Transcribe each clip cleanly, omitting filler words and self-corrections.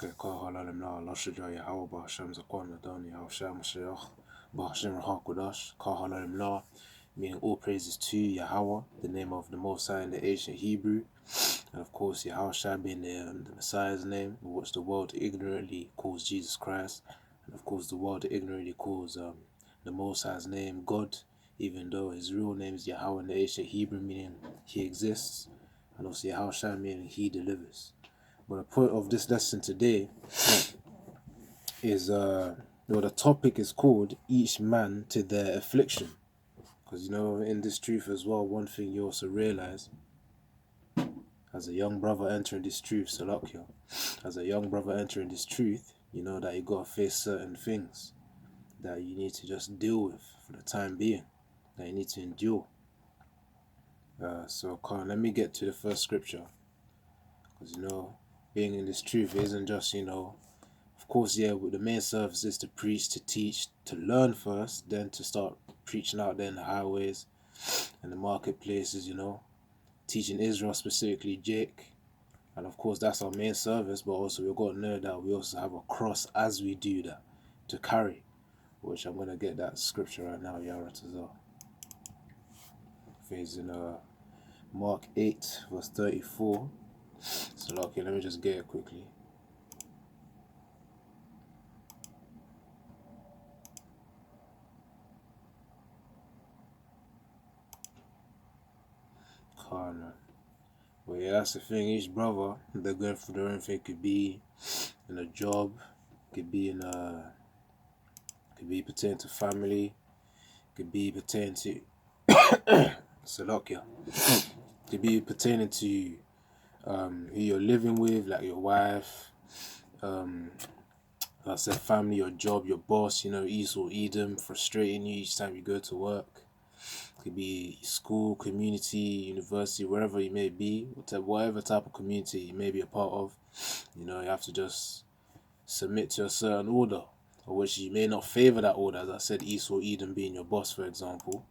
Okay, Kahalalem La Lashaja Yahawah Hashem Zakwan Adani Hasham Shayach Bahashim Hakudash Kahalalem La, meaning all praises to Yahweh, the name of the Most High in the ancient Hebrew, and of course Yahushua being the Messiah's name, which the world ignorantly calls Jesus Christ, and of course the world ignorantly calls the Most High's name God, even though his real name is Yahweh in the ancient Hebrew, meaning he exists, and also Yahushua meaning he delivers. But the point of this lesson today is, the topic is called each man to their affliction. Because, in this truth as well, one thing you also realize, as a young brother entering this truth, Salakia, as a young brother entering this truth, you know that you got to face certain things that you need to just deal with for the time being, that you need to endure. So, let me get to the first scripture. Because, being in this truth isn't just, of course, yeah, the main service is to preach, to teach, to learn first, then to start preaching out there in the highways and the marketplaces, teaching Israel, specifically Jake. And of course, that's our main service, but also we've got to know that we also have a cross as we do that to carry, which I'm going to get that scripture right now, Yaratazar. It's in Mark 8, verse 34. So, okay, let me just get it quickly. But yeah, that's the thing. Each brother, they're going for their own thing. Could be in a job, could be pertaining to family, could be pertaining to Salakia, could be pertaining to who you're living with, like your wife, like I said, family, your job, your boss. Esau, Edom, frustrating you each time you go to work. Could be school, community, university, wherever you may be, whatever type of community you may be a part of. You have to just submit to a certain order, or which you may not favor that order. As I said, Esau, Edom being your boss, for example,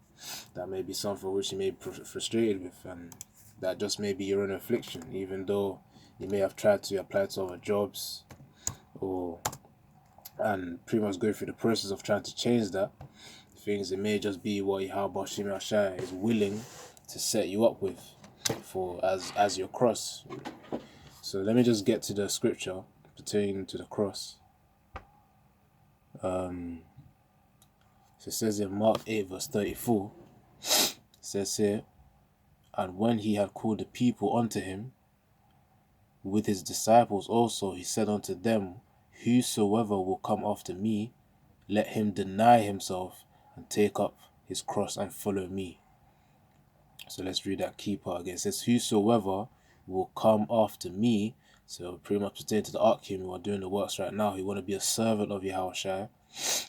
that may be something which you may be frustrated with, and that just may be your own affliction, even though you may have tried to apply to other jobs, and pretty much go through the process of trying to change that. Things, it may just be what Yahweh Shai is willing to set you up with for as your cross. So let me just get to the scripture pertaining to the cross. So it says in Mark 8 verse 34, it says here, and when he had called the people unto him with his disciples also, he said unto them, whosoever will come after me, let him deny himself and take up his cross and follow me. So let's read that key part again. It says, whosoever will come after me. So pretty much pertaining to the Archim who are doing the works right now, who want to be a servant of Yahushua.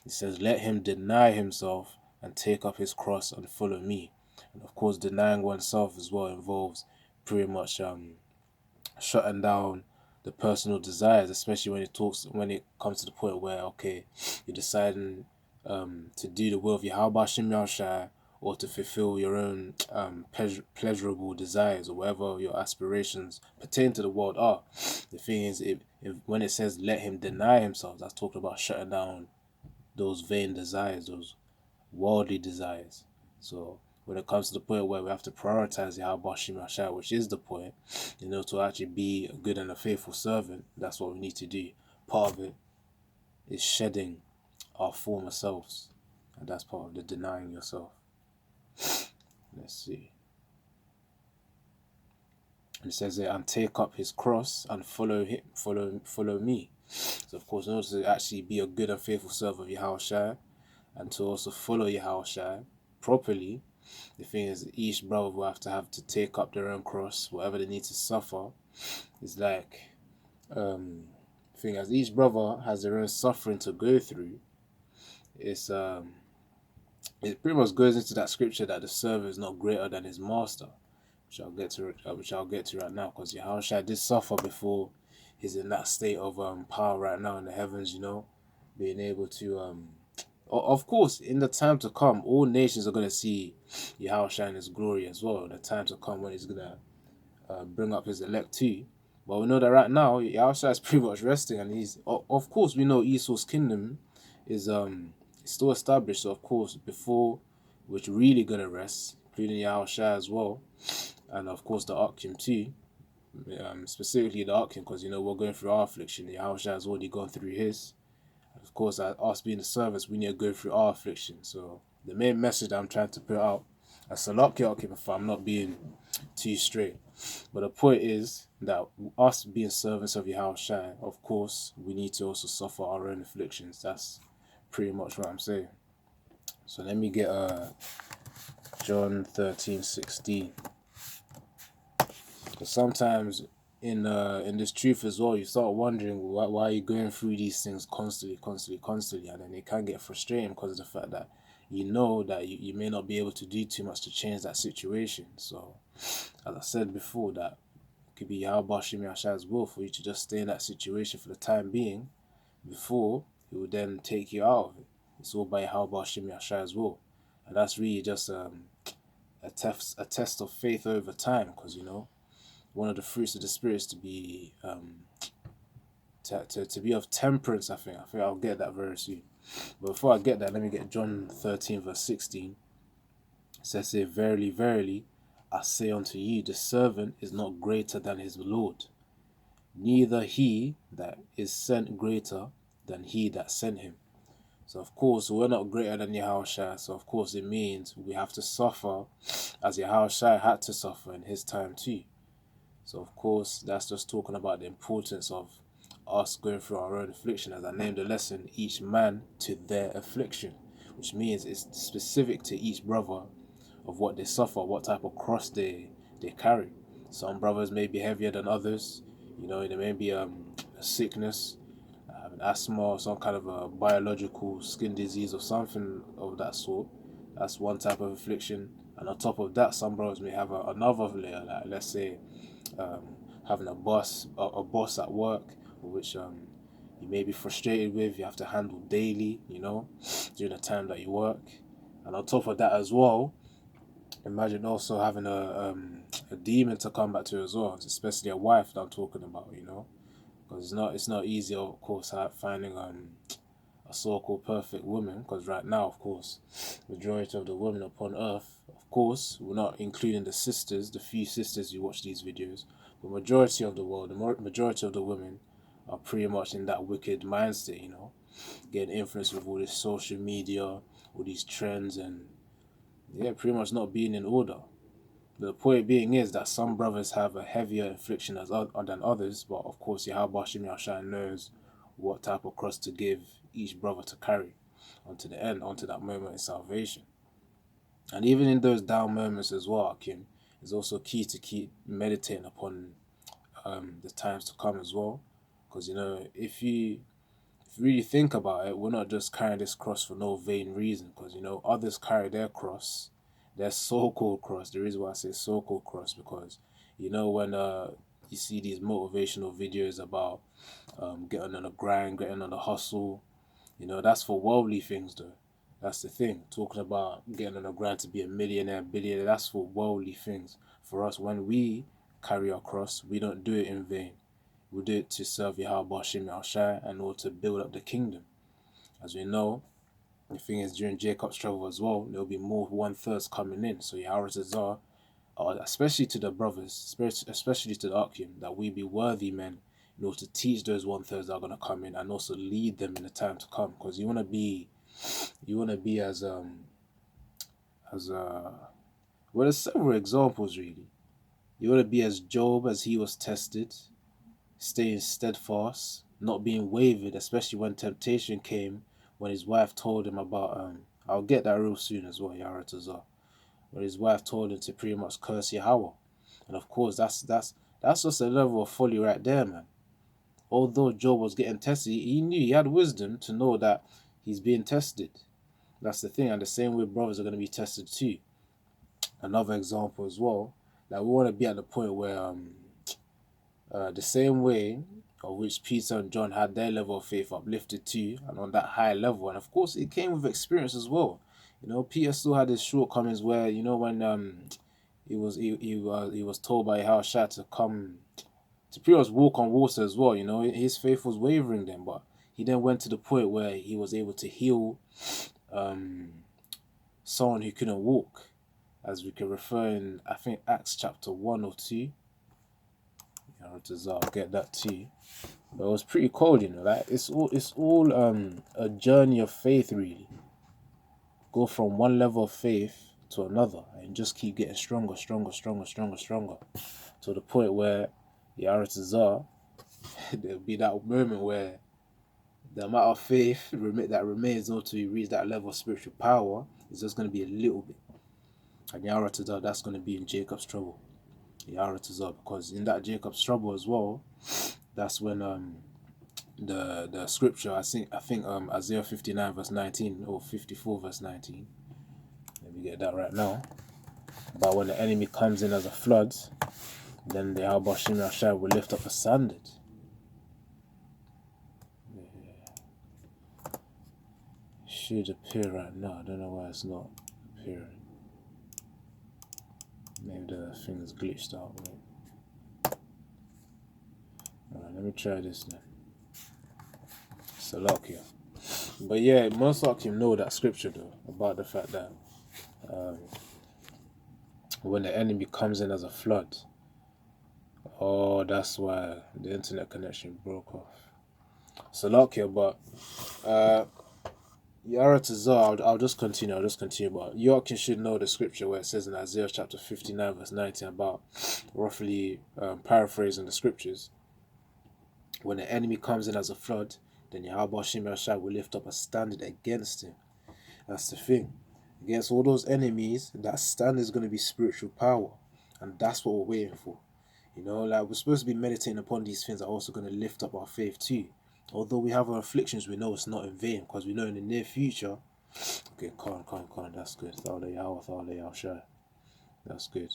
It says, let him deny himself and take up his cross and follow me. And of course, denying oneself as well involves pretty much shutting down the personal desires, especially when it comes to the point where, okay, you're deciding to do the will of Yahweh Shem Yahushua, or to fulfill your own pleasurable desires, or whatever your aspirations pertain to the world are. The thing is, if when it says let him deny himself, that's talking about shutting down those vain desires, those worldly desires. So when it comes to the point where we have to prioritize Yahweh Shem Yahushua, which is the point, to actually be a good and a faithful servant, that's what we need to do. Part of it is shedding our former selves, and that's part of the denying yourself. Let's see. It says there, and take up his cross and follow him, follow me. So of course, in order to actually be a good and faithful servant of Yahushua, and to also follow Yahushua properly, the thing is, each brother will have to take up their own cross, whatever they need to suffer. It's like, thing as each brother has their own suffering to go through. It pretty much goes into that scripture that the servant is not greater than his master, which I'll get to right now, because Yahushua did suffer before he's in that state of power right now in the heavens, being able to of course, in the time to come, all nations are going to see Yahushua in his glory as well. In the time to come when he's going to bring up his elect too. But we know that right now, Yahushua is pretty much resting, and of course we know Esau's kingdom is still established. So of course before which really gonna rest, including Yahushua as well, and of course the Arkim too. Specifically the Arkim, because we're going through our affliction. Yahushua has already gone through his. Of course, us being the servants, we need to go through our affliction. So the main message that I'm trying to put out, a Salakia, if I'm not being too straight. But the point is that us being servants of Yahushua, of course, we need to also suffer our own afflictions. That's pretty much what I'm saying. So let me get John 13:16. Because sometimes in this truth as well, you start wondering why you're going through these things constantly, and then it can get frustrating because of the fact that you know that you may not be able to do too much to change that situation. So, as I said before, that it could be Yahweh Shem Yahshua's will for you to just stay in that situation for the time being before he will then take you out of it. It's all by Yahweh Shem Yahshua's will. And that's really just a test of faith over time, because one of the fruits of the spirit is to be to be of temperance. I think I'll get that very soon. But before I get that, let me get John 13:16. It says here, "Verily, verily, I say unto you, the servant is not greater than his Lord, neither he that is sent greater than he that sent him." So of course we're not greater than Yahushua. So of course it means we have to suffer as Yahushua had to suffer in his time too. So of course that's just talking about the importance of us going through our own affliction. As I named the lesson, each man to their affliction, which means it's specific to each brother of what they suffer, what type of cross they carry. Some brothers may be heavier than others. There may be a sickness, an asthma, or some kind of a biological skin disease or something of that sort. That's one type of affliction. And on top of that, some brothers may have another layer, like let's say having a boss at work, which you may be frustrated with, you have to handle daily, during the time that you work. And on top of that as well, imagine also having a demon to come back to as well, especially a wife that I'm talking about, because it's not easy, of course, finding a so-called perfect woman, because right now, of course, majority of the women upon earth, of course, we're not including the sisters, the few sisters who watch these videos, but majority of the world, the majority of the women are pretty much in that wicked mindset, getting influenced with all this social media, all these trends, and yeah, pretty much not being in order. The point being is that some brothers have a heavier affliction than others, but of course Yahweh Shem Yahshua knows what type of cross to give each brother to carry onto the end, onto that moment of salvation. And even in those down moments as well, Akim, it's also key to keep meditating upon the times to come as well. Because if you really think about it, we're not just carrying this cross for no vain reason. Because others carry their cross, their so-called cross. The reason why I say so-called cross, because when you see these motivational videos about getting on the grind, getting on the hustle, that's for worldly things though. That's the thing. Talking about getting on the grind to be a millionaire, billionaire, that's for worldly things. For us, when we carry our cross, we don't do it in vain. We do it to serve Yahweh Shem Yahushua and also to build up the kingdom. As we know, the thing is, during Jacob's trouble as well, there will be more one-thirds coming in. So Yahweh Zazar, especially to the brothers, especially to the Akim, that we be worthy men in order to teach those one-thirds that are going to come in and also lead them in the time to come. Because you want to be as well, there's several examples really. You want to be as Job, as he was tested, staying steadfast, not being wavered, especially when temptation came, when his wife told him about I'll get that real soon as well, Yaratazar. When his wife told him to pretty much curse Yahweh. And of course that's just a level of folly right there, man. Although Job was getting tested, he knew, he had wisdom to know that he's being tested. That's the thing, and the same way brothers are going to be tested too. Another example as well, that we want to be at the point where the same way of which Peter and John had their level of faith uplifted too, and on that high level, and of course it came with experience as well. Peter still had his shortcomings where when he was told by Yahushua to come to pretty much walk on water as well. You know, his faith was wavering then, but he then went to the point where he was able to heal someone who couldn't walk, as we can refer in, I think, Acts chapter 1 or 2. I'll get that too. But it was pretty cold, you know. Like it's all a journey of faith, really. Go from one level of faith to another and just keep getting stronger, to the point where Yaratazar, there'll be that moment where the amount of faith that remains until you reach that level of spiritual power is just going to be a little bit. And Yaratazar, that's going to be in Jacob's trouble. Yaratazar, because in that Jacob's trouble as well, that's when the scripture, I think Isaiah 59 verse 19 or 54 verse 19. Let me get that right now. But when the enemy comes in as a flood, then the Yahweh Shem Yahshai will lift up a standard. Yeah. Should appear right now. I don't know why it's not appearing. Maybe the thing is glitched out. Alright, let me try this then. Salakia. But yeah, most of you know that scripture though, about the fact that when the enemy comes in as a flood, that's why the internet connection broke off. Salakia, but Yaratazar, I'll just continue, but Yorkin should know the scripture where it says in Isaiah chapter 59 verse 19 about, roughly paraphrasing the scriptures, when the enemy comes in as a flood, then Yahweh Shem Yahshai will lift up a standard against him. That's the thing. Against all those enemies, that standard is going to be spiritual power. And that's what we're waiting for. You know, like we're supposed to be meditating upon these things that are also going to lift up our faith too. Although we have our afflictions, we know it's not in vain, because we know in the near future. Okay, calm, that's good. That's good.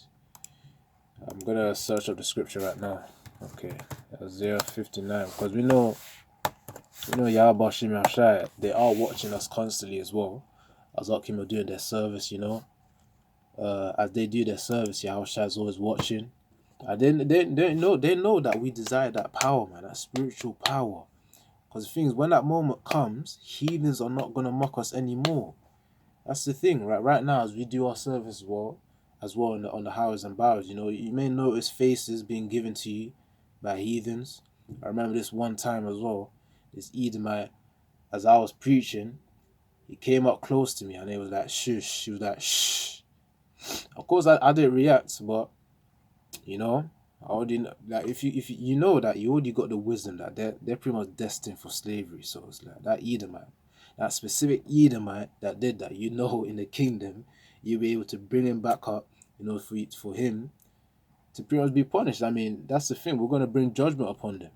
I'm going to search up the scripture right now. Okay, Isaiah 59, because we know Yahweh Shem Yahshai, they are watching us constantly as well. As Akim are doing their service, you know. As they do their service, Yahweh Shai is always watching. And they know that we desire that power, man, that spiritual power. Because the thing is, when that moment comes, heathens are not gonna mock us anymore. That's the thing, right? Right now, as we do our service as well on the highways and byways, you know, you may notice faces being given to you by heathens. I remember this one time as well. This Edomite, as I was preaching, he came up close to me and he was like, shush. He was like, shh. Of course, I didn't react, but, you know, I already know, like, if you know that you already got the wisdom that they're pretty much destined for slavery. So it's like that Edomite, that specific Edomite that did that, you know, in the kingdom, you'll be able to bring him back up, you know, for him to pretty much be punished. I mean, that's the thing. We're going to bring judgment upon them.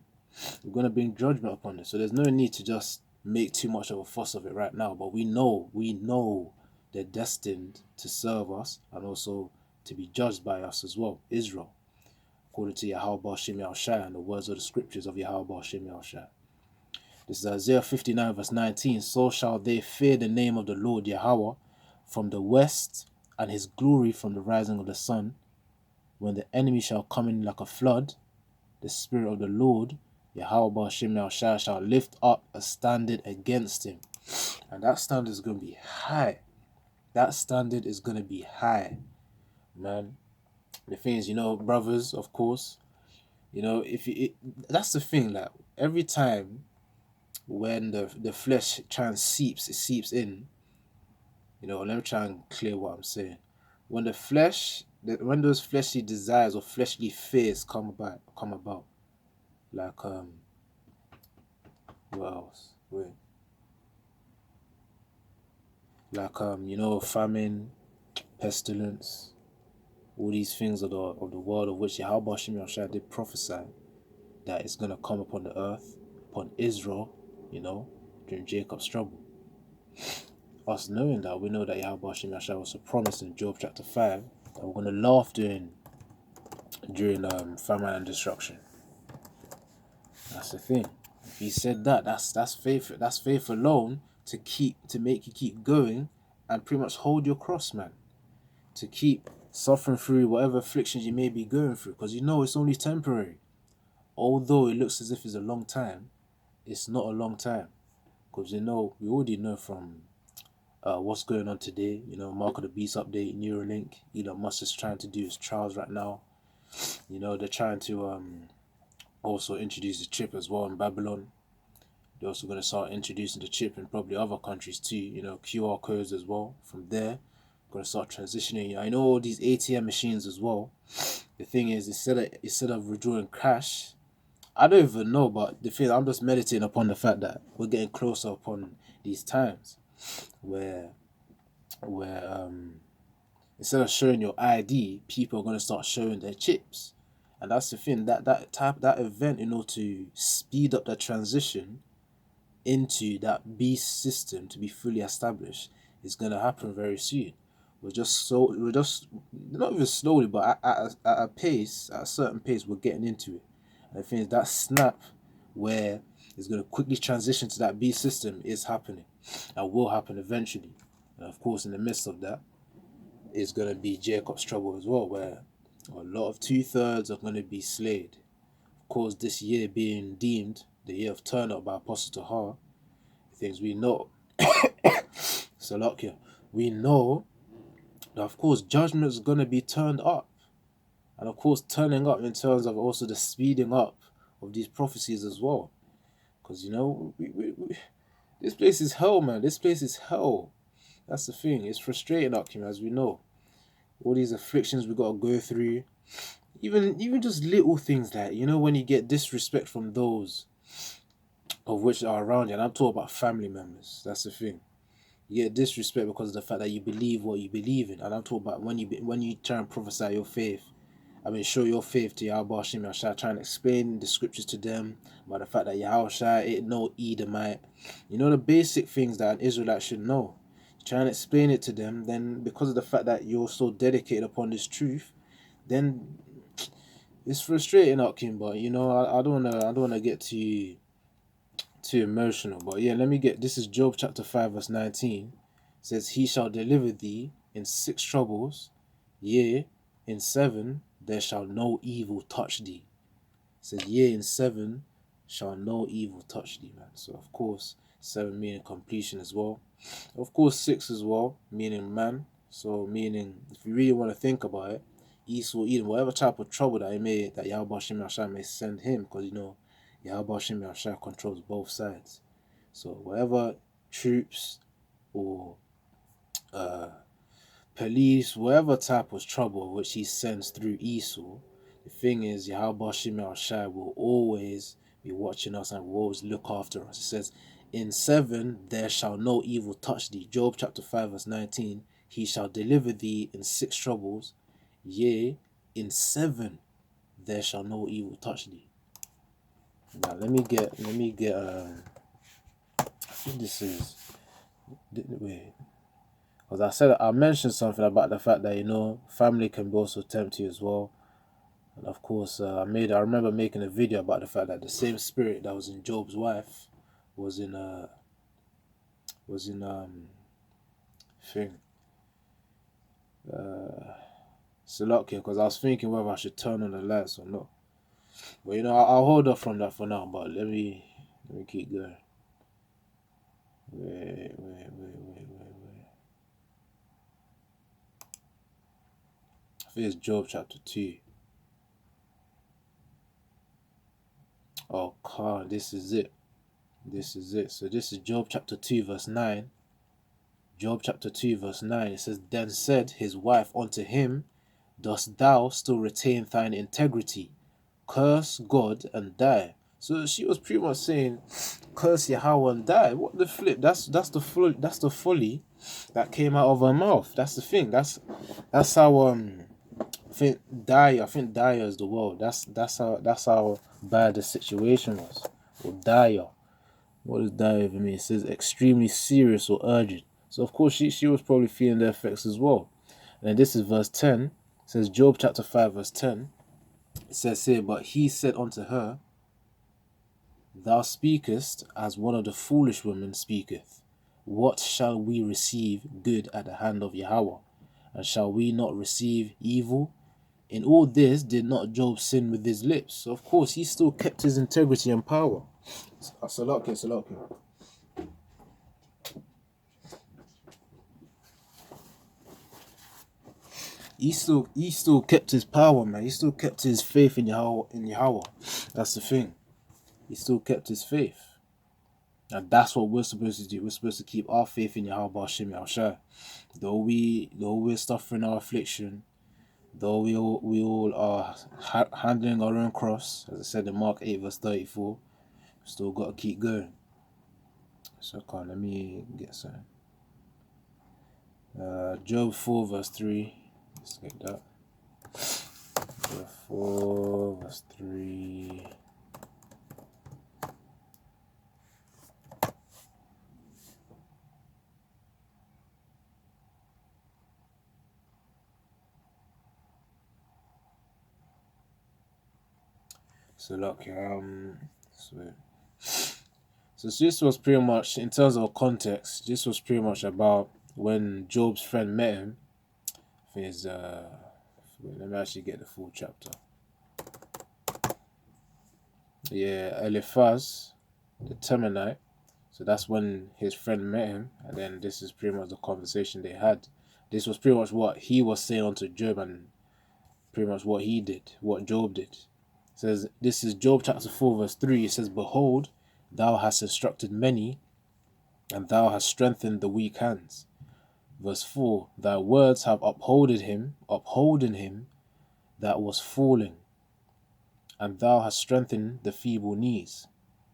So there's no need to just make too much of a fuss of it right now. But we know they're destined to serve us and also to be judged by us as well, Israel, according to Yahweh Shem Yahshai and the words of the scriptures of Yahweh Shem Yahshai. This is Isaiah 59 verse 19. So shall they fear the name of the Lord Yahweh from the west, and his glory from the rising of the sun. When the enemy shall come in like a flood, the Spirit of the Lord Yahweh Shem Yahshai shall lift up a standard against him. And that standard is going to be high. Man. The thing is, you know, brothers, of course, you know, that's the thing, like, every time when the flesh seeps in, you know, let me try and clear what I'm saying. When when those fleshly desires or fleshly fears come about, like, what else? Wait. Like, you know, famine, pestilence, all these things of the world of which Yahweh Shem Yahshai did prophesy that it's going to come upon the earth, upon Israel, you know, during Jacob's trouble. Us knowing that, we know that Yahweh Shem Yahshai was promised in Job chapter 5 that we're going to laugh during famine and destruction. That's the thing. If he said that, that's faith. That's faith alone to make you keep going and pretty much hold your cross, man. To keep suffering through whatever afflictions you may be going through, because you know it's only temporary. although it looks as if it's a long time, it's not a long time. Because we already know from what's going on today. Mark of the Beast update, Neuralink. Elon Musk is trying to do his trials right now. They're trying to also introduce the chip as well in Babylon. They're also going to start introducing the chip in probably other countries too. QR codes as well. From there, going to start transitioning. I know all these ATM machines as well. The thing is, instead of withdrawing cash, I don't even know, but the thing, I'm just meditating upon the fact that we're getting closer upon these times where instead of showing your ID, people are going to start showing their chips. And that's the thing, that event, in order to speed up the transition into that beast system to be fully established, is going to happen very soon. We're just not even slowly, but at a pace, at a certain pace, we're getting into it. And the thing is, that snap where it's going to quickly transition to that beast system is happening and will happen eventually. And of course, in the midst of that, is going to be Jacob's trouble as well, where a lot of 2/3 are going to be slayed. Of course, this year being deemed the year of turn up by Apostle Tahar, things we know, Salakia, we know that of course judgment is going to be turned up. And of course, turning up in terms of also the speeding up of these prophecies as well. Because, this place is hell, man. This place is hell. That's the thing. It's frustrating, Akim, as we know. All these afflictions we got to go through. Even just little things like, when you get disrespect from those of which are around you. And I'm talking about family members. That's the thing. You get disrespect because of the fact that you believe what you believe in. And I'm talking about when you try and prophesy your faith. Show your faith to Yahweh Hashem Yahshua, trying to explain the scriptures to them about the fact that Yahweh ain't no Edomite. The basic things that an Israelite should know. Trying to explain it to them, then because of the fact that you're so dedicated upon this truth, then it's frustrating, Akim. But I don't wanna get too emotional. But yeah, this is Job chapter 5 verse 19. It says, "He shall deliver thee in 6 troubles, yea, in 7 there shall no evil touch thee." It says, "Yea, in 7 shall no evil touch thee," man. So of course 7 meaning completion as well. Of course 6 as well, meaning man. So meaning, if you really want to think about it, Esau, Edom, whatever type of trouble that Yahweh Hashem Yahshua may send him, because Yahweh Hashem Yahshua controls both sides. So whatever troops or police, whatever type of trouble which he sends through Esau, the thing is, Yahweh Hashem Yahshua will always be watching us and will always look after us. It says, "In 7 there shall no evil touch thee." Job chapter 5 verse 19. "He shall deliver thee in 6 troubles, yea, in 7 there shall no evil touch thee." Now let me get I think this is, wait, because I mentioned something about the fact that family can be also tempt you as well. And of course, I remember making a video about the fact that the same spirit that was in Job's wife was in Salakia, because I was thinking whether I should turn on the lights or not. But I'll hold off from that for now. But let me keep going. Wait. I think it's Job chapter 2. Oh, God, this is it. So this is Job chapter 2 verse 9. Job chapter 2 verse 9. It says, "Then said his wife unto him, Dost thou still retain thine integrity? Curse God and die." So she was pretty much saying, curse Yahweh and die. What the flip? That's the folly that came out of her mouth. That's the thing. That's how I think dire is the word. That's how bad the situation was. Or dire. What does dire even mean? It says extremely serious or urgent. So of course she was probably feeling the effects as well. And then this is verse 10. It says Job chapter 5 verse 10. It says here, "But he said unto her, Thou speakest as one of the foolish women speaketh. What shall we receive good at the hand of Yahweh? And shall we not receive evil? In all this, did not Job sin with his lips? So of course, he still kept his integrity and power. Salakia. He still kept his power, man. He still kept his faith in Yahweh. That's the thing. He still kept his faith. And that's what we're supposed to do. We're supposed to keep our faith in Yahweh Hashem Yahushua. Though we're suffering our affliction, though we all are handling our own cross, as I said in Mark 8 verse 34, we still got to keep going. So let me get some. Job 4 verse 3. Let's get that. Job 4 verse 3. So look, so this was pretty much, in terms of context, this was pretty much about when Job's friend met him. I think it's let me actually get the full chapter. Yeah, Eliphaz, the Temanite. So that's when his friend met him, and then this is pretty much the conversation they had. This was pretty much what he was saying unto Job, and pretty much what he did, what Job did. It says, this is Job chapter 4 verse 3. It says, behold, thou hast instructed many, and thou hast strengthened the weak hands. Verse 4, thy words have upholden him that was falling, and thou hast strengthened the feeble knees.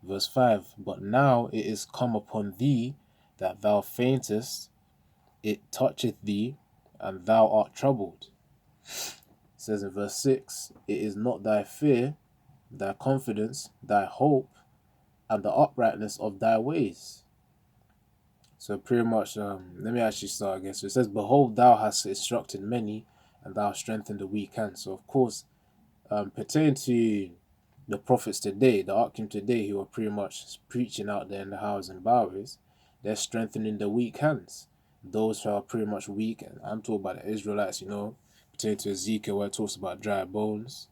Verse 5, but now it is come upon thee that thou faintest, it toucheth thee, and thou art troubled. It says in verse 6, it is not thy fear, thy confidence, thy hope, and the uprightness of thy ways. So pretty much, let me actually start again. So it says, behold, thou hast instructed many, and thou hast strengthened the weak hands. So of course, pertaining to the prophets today, the Akim today, who are pretty much preaching out there in the houses and byways, they're strengthening the weak hands. Those who are pretty much weak, and I'm talking about the Israelites, pertaining to Ezekiel, where it talks about dry bones.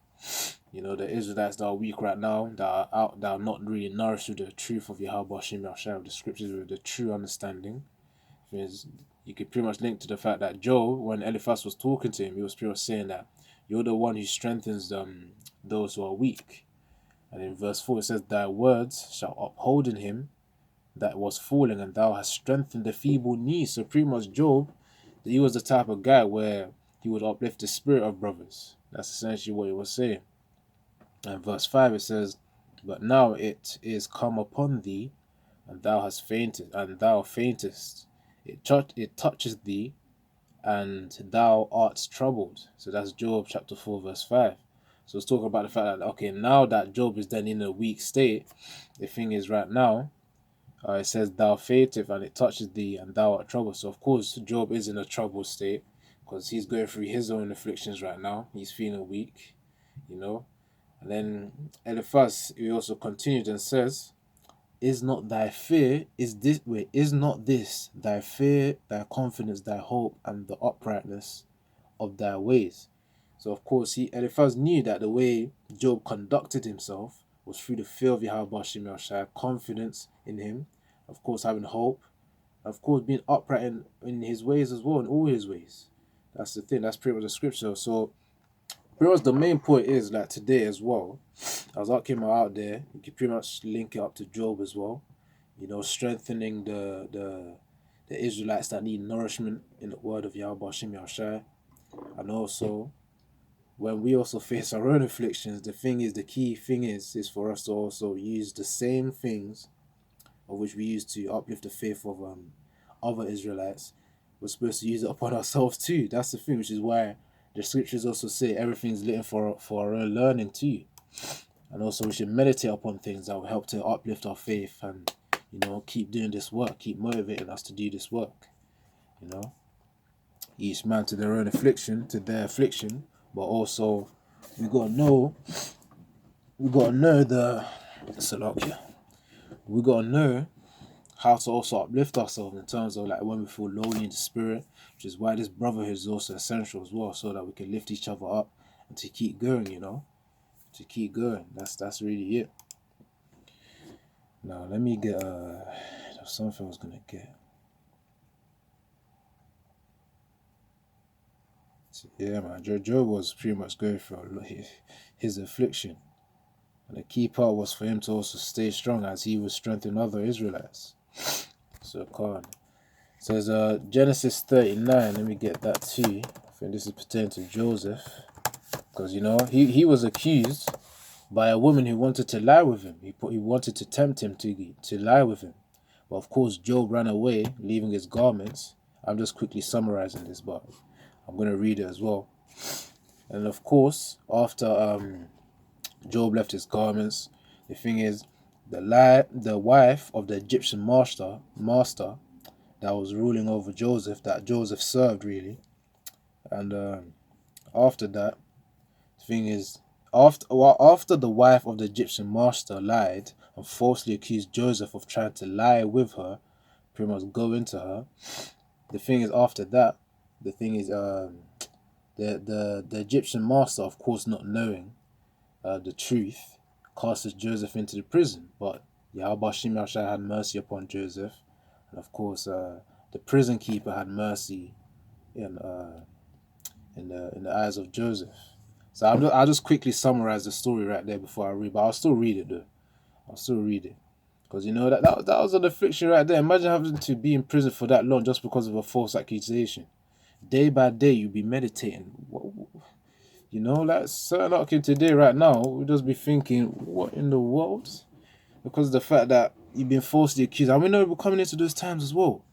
The Israelites that are weak right now, that are not really nourished with the truth of Yahweh Hashem Yahshua, the scriptures with the true understanding. Because you could pretty much link to the fact that Job, when Eliphaz was talking to him, he was pretty much saying that you're the one who strengthens those who are weak. And in verse 4 it says, thy words shall uphold in him that was falling, and thou hast strengthened the feeble knees. So pretty much Job, he was the type of guy where he would uplift the spirit of brothers. That's essentially what he was saying. And verse 5 it says, but now it is come upon thee, and thou hast fainted, and thou faintest. It touches thee, and thou art troubled. So that's Job chapter 4 verse 5. So it's talking about the fact that, okay, now that Job is then in a weak state, the thing is right now, it says thou faintest, and it touches thee, and thou art troubled. So of course Job is in a troubled state, because he's going through his own afflictions right now. He's feeling weak, And then Eliphaz, he also continued and says, is not this thy fear, thy confidence, thy hope, and the uprightness of thy ways? So of course Eliphaz knew that the way Job conducted himself was through the fear of Yahweh Hashem Yahushua, confidence in him, of course having hope, of course being upright in his ways as well, in all his ways. That's the thing, that's pretty much the scripture. So pretty much the main point is, like today as well, as I came out there, you can pretty much link it up to Job as well. Strengthening the Israelites that need nourishment in the word of Yahweh Hashem Yahushua. And also, when we also face our own afflictions, the key thing is for us to also use the same things of which we use to uplift the faith of other Israelites. We're supposed to use it upon ourselves too. That's the thing, which is why the scriptures also say everything's written for our own learning too. And also we should meditate upon things that will help to uplift our faith and, keep doing this work, keep motivating us to do this work. Each man to their own affliction, but also we gotta know how to also uplift ourselves in terms of like when we feel lonely in the spirit, which is why this brotherhood is also essential as well, so that we can lift each other up and to keep going, to keep going. That's really it. Now let me get there's something I was gonna get. So, yeah, man, Job was pretty much going through his affliction, and the key part was for him to also stay strong as he was strengthening other Israelites. So Khan says Genesis 39. Let me get that too. I think this is pertaining to Joseph, because he was accused by a woman who wanted to lie with him. He wanted to tempt him to lie with him. But of course, Job ran away, leaving his garments. I'm just quickly summarizing this, but I'm going to read it as well. And of course, after Job left his garments, the thing is, the wife of the Egyptian master that was ruling over Joseph, that Joseph served really, and after that, the thing is, after the wife of the Egyptian master lied and falsely accused Joseph of trying to lie with her, pretty much go into her. The thing is, after that, the thing is, the Egyptian master, of course, not knowing the truth, casts Joseph into the prison. But Yahweh Shem Yahshai had mercy upon Joseph, and of course, the prison keeper had mercy in the eyes of Joseph. So I'll just quickly summarize the story right there before I read, but I'll still read it though. I'll still read it. Because that was an affliction right there. Imagine having to be in prison for that long just because of a false accusation. Day by day you'll be meditating. Like certain Akim today right now, we'll just be thinking, what in the world? Because of the fact that you've been falsely accused. And we know we're coming into those times as well.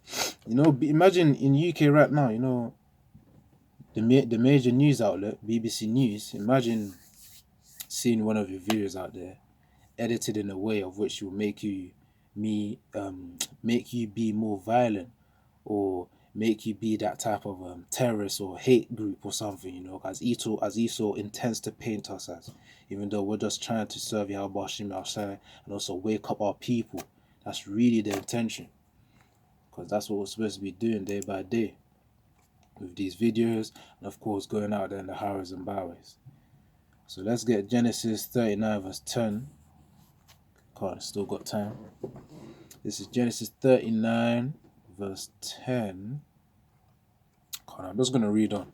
Imagine in UK right now, the major news outlet, BBC News, imagine seeing one of your videos out there edited in a way of which will make you be more violent, or make you be that type of terrorist or hate group or something, as Esau intends to paint us as, even though we're just trying to serve Yahweh Shem Yahshai and also wake up our people. That's really the intention, because that's what we're supposed to be doing day by day with these videos, and of course going out there in the highways and byways. So let's get Genesis 39 verse 10. Still got time. This is Genesis 39 verse 10. I'm just going to read on.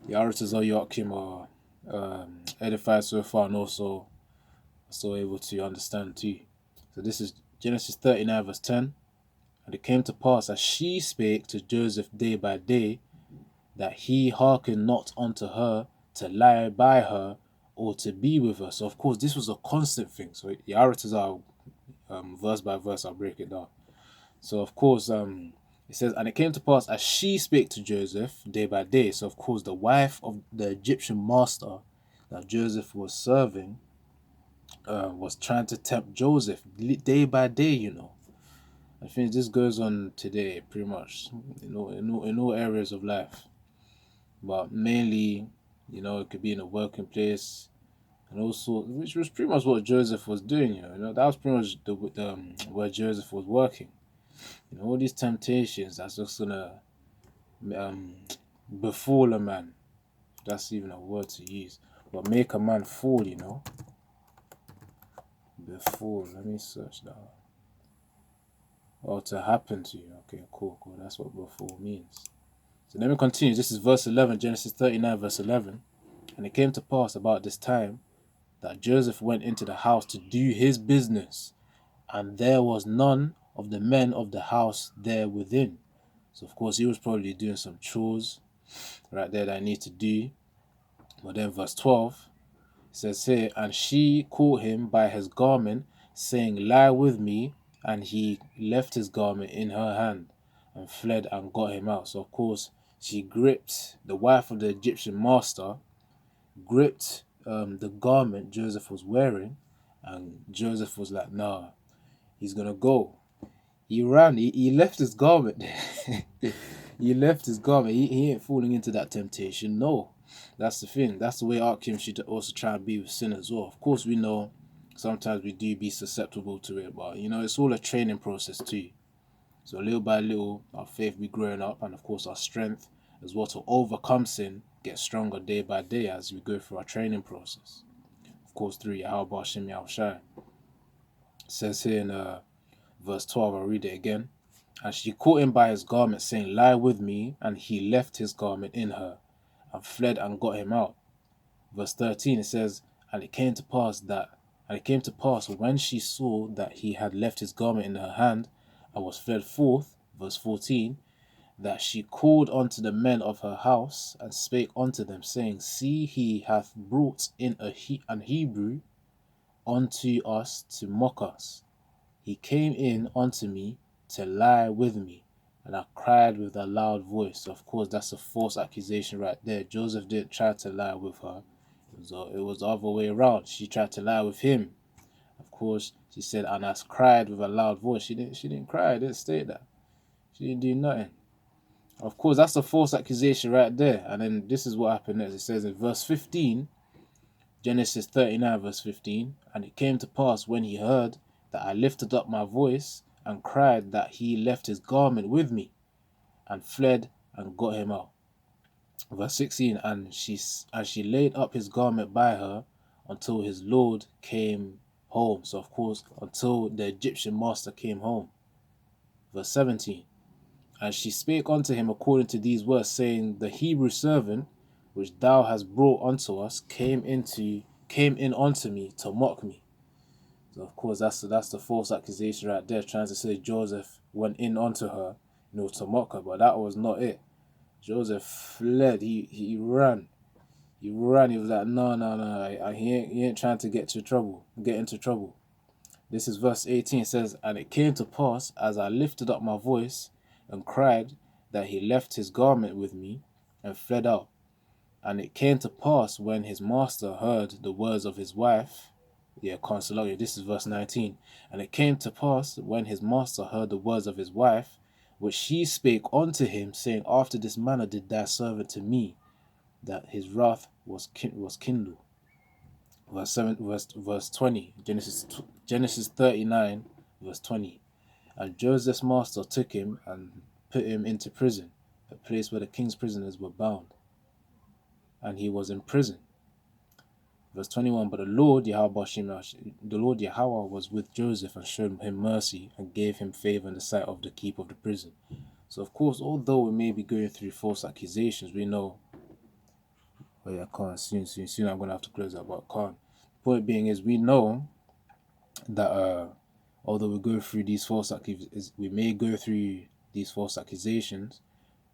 The orators of Yakim are edified so far, and also still able to understand too. So this is Genesis 39 verse 10. And it came to pass, as she spake to Joseph day by day, that he hearkened not unto her to lie by her or to be with her. So of course this was a constant thing. So the orators are verse by verse, I'll break it down. So of course it says, and it came to pass as she spake to Joseph day by day. So of course the wife of the Egyptian master that Joseph was serving was trying to tempt Joseph day by day. I think this goes on today pretty much, in all areas of life. But mainly, it could be in a working place, and also, which was pretty much what Joseph was doing. That was pretty much where Joseph was working. All these temptations that's just gonna befall a man. That's even a word to use, but make a man fall. Befall. Let me search that. Or to happen to you. Okay, cool. That's what befall means. So let me continue. This is verse 11, Genesis 39, verse 11. And it came to pass about this time that Joseph went into the house to do his business, and there was none of the men of the house there within. So of course he was probably doing some chores right there that I need to do. But then verse 12 says here, and she caught him by his garment, saying, lie with me. And he left his garment in her hand and fled and got him out. So of course she gripped, the wife of the Egyptian master gripped the garment Joseph was wearing, and Joseph was like, nah, he's gonna go. He ran, he left his garment there. He left his garment. He ain't falling into that temptation. No, that's the thing. That's the way Akim should also try and be with sin as well. Of course, we know sometimes we do be susceptible to it, but it's all a training process too. So little by little, our faith be growing up, and of course our strength as well to overcome sin get stronger day by day as we go through our training process. Of course, through Yahweh Shem Yahushai. It says here in verse 12, I'll read it again. And she caught him by his garment, saying, Lie with me. And he left his garment in her, and fled and got him out. Verse 13, it says, And it came to pass when she saw that he had left his garment in her hand, and was fled forth, verse 14, that she called unto the men of her house, and spake unto them, saying, See, he hath brought in an Hebrew unto us to mock us. He came in unto me to lie with me, and I cried with a loud voice. Of course, that's a false accusation right there. Joseph didn't try to lie with her. It was the other way around. She tried to lie with him. Of course, she said, and I cried with a loud voice. She didn't cry. I didn't state that. She didn't do nothing. Of course, that's a false accusation right there. And then this is what happened next. It says in verse 15, Genesis 39 verse 15, And it came to pass when he heard that I lifted up my voice and cried, that he left his garment with me, and fled and got him out. Verse 16, and she laid up his garment by her until his Lord came home. So of course, until the Egyptian master came home. Verse 17, and she spake unto him according to these words, saying, The Hebrew servant which thou hast brought unto us came in unto me to mock me. So of course that's the false accusation right there, trying to say Joseph went in unto her, to mock her, but that was not it. Joseph fled. He ran. He ran. He was like, no. He ain't trying to get into trouble. This is verse 18. It says, And it came to pass, as I lifted up my voice and cried, that he left his garment with me and fled out. And it came to pass when his master heard the words of his wife. Consolatory. This is verse 19. And it came to pass when his master heard the words of his wife, which she spake unto him, saying, After this manner did thy servant to me, that his wrath was kindled. Verse 20. Genesis 39, verse 20. And Joseph's master took him and put him into prison, a place where the king's prisoners were bound. And he was in prison. Verse 21, But the Lord Yahweh was with Joseph, and showed him mercy, and gave him favor in the sight of the keeper of the prison. So of course, although we may be going through false accusations, we know, I can't, soon I'm going to have to close that, but I can't. Point being is, we know that although we go through these we may go through these false accusations,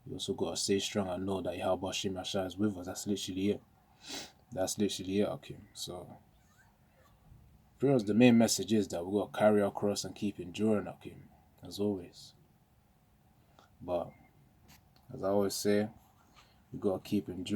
we also got to stay strong and know that Yahweh Shem Yahshua is with us. That's literally it. Okay. So, pretty much the main message is that we got to carry our cross and keep enduring, okay, as always. But, as I always say, we got to keep enduring.